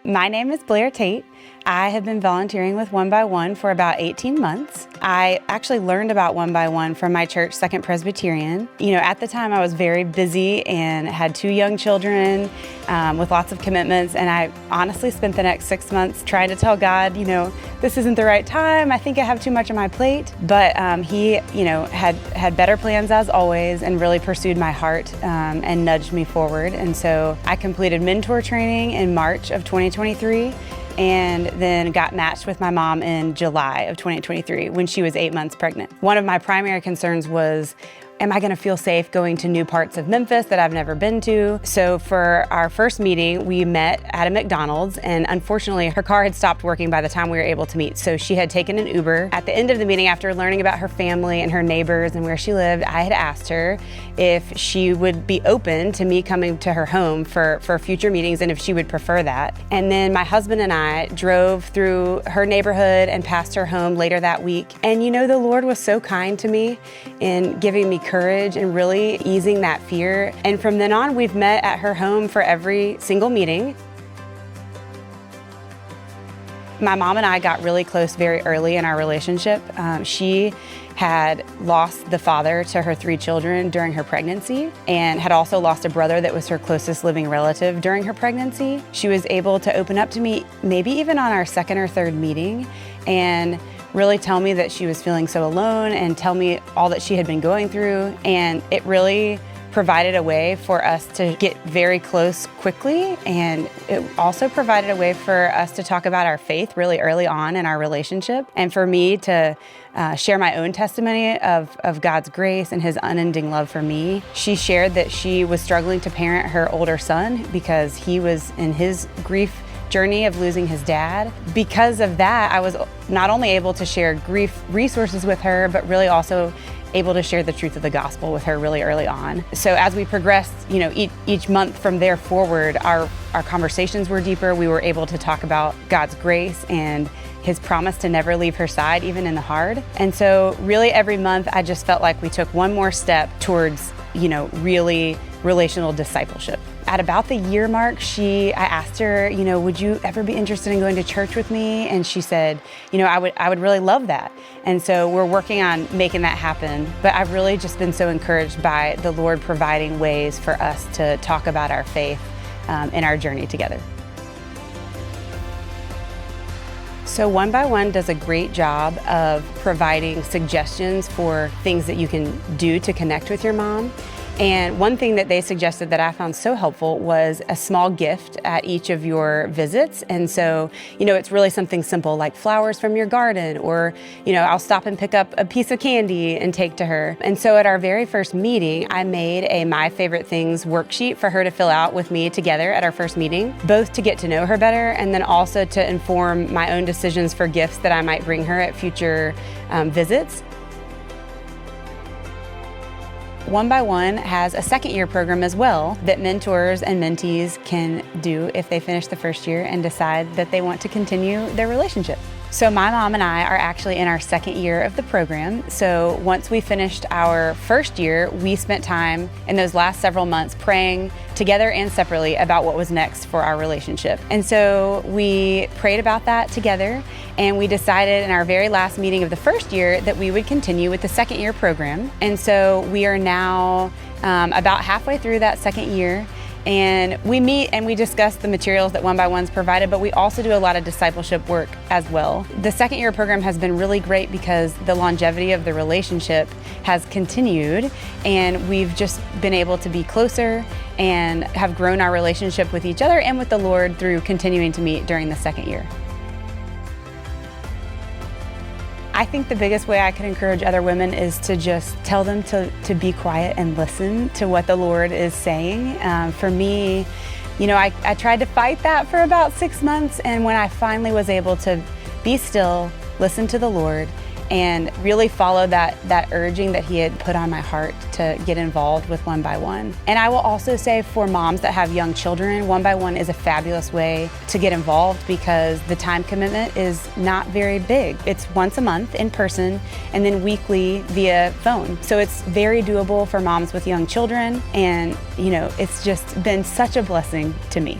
My name is Blair Tate. I have been volunteering with One by One for about 18 months. I actually learned about One by One from my church, Second Presbyterian. At the time I was very busy and had 2 young children with lots of commitments, and I honestly spent the next 6 months trying to tell God, this isn't the right time. I think I have too much on my plate. But he, had better plans as always and really pursued my heart and nudged me forward. And so I completed mentor training in March of 2023. And then got matched with my mom in July of 2023 when she was 8 months pregnant. One of my primary concerns was, am I gonna feel safe going to new parts of Memphis that I've never been to? So for our first meeting, we met at a McDonald's, and unfortunately her car had stopped working by the time we were able to meet. So she had taken an Uber. At the end of the meeting, after learning about her family and her neighbors and where she lived, I had asked her if she would be open to me coming to her home for future meetings and if she would prefer that. And then my husband and I drove through her neighborhood and past her home later that week. And the Lord was so kind to me in giving me courage and really easing that fear. And from then on, we've met at her home for every single meeting. My mom and I got really close very early in our relationship. She had lost the father to her 3 children during her pregnancy and had also lost a brother that was her closest living relative during her pregnancy. She was able to open up to me maybe even on our 2nd or 3rd meeting and really tell me that she was feeling so alone and tell me all that she had been going through. And it really provided a way for us to get very close quickly. And it also provided a way for us to talk about our faith really early on in our relationship. And for me to share my own testimony of God's grace and His unending love for me. She shared that she was struggling to parent her older son because he was in his grief journey of losing his dad. Because of that, I was not only able to share grief resources with her, but really also able to share the truth of the gospel with her really early on. So as we progressed, each month from there forward, our conversations were deeper. We were able to talk about God's grace and His promise to never leave her side, even in the hard. And so really every month, I just felt like we took one more step towards, really relational discipleship. At about the year mark, I asked her, would you ever be interested in going to church with me? And she said, I would really love that. And so we're working on making that happen. But I've really just been so encouraged by the Lord providing ways for us to talk about our faith in our journey together. So One by One does a great job of providing suggestions for things that you can do to connect with your mom. And one thing that they suggested that I found so helpful was a small gift at each of your visits. And so, it's really something simple like flowers from your garden, or, I'll stop and pick up a piece of candy and take to her. And so at our very first meeting, I made a My Favorite Things worksheet for her to fill out with me together at our first meeting, both to get to know her better and then also to inform my own decisions for gifts that I might bring her at future visits. One by One has a 2nd year program as well that mentors and mentees can do if they finish the first year and decide that they want to continue their relationship. So my mom and I are actually in our 2nd year of the program. So once we finished our first year, we spent time in those last several months praying together and separately about what was next for our relationship. And so we prayed about that together, and we decided in our very last meeting of the first year that we would continue with the 2nd year program. And so we are now about halfway through that 2nd year. And we meet and we discuss the materials that One by One's provided, but we also do a lot of discipleship work as well. The 2nd year program has been really great because the longevity of the relationship has continued, and we've just been able to be closer and have grown our relationship with each other and with the Lord through continuing to meet during the 2nd year. I think the biggest way I could encourage other women is to just tell them to be quiet and listen to what the Lord is saying. For me, I tried to fight that for about 6 months, and when I finally was able to be still, listen to the Lord, and really follow that urging that He had put on my heart to get involved with One by One. And I will also say for moms that have young children, One by One is a fabulous way to get involved because the time commitment is not very big. It's once a month in person and then weekly via phone. So it's very doable for moms with young children, and it's just been such a blessing to me.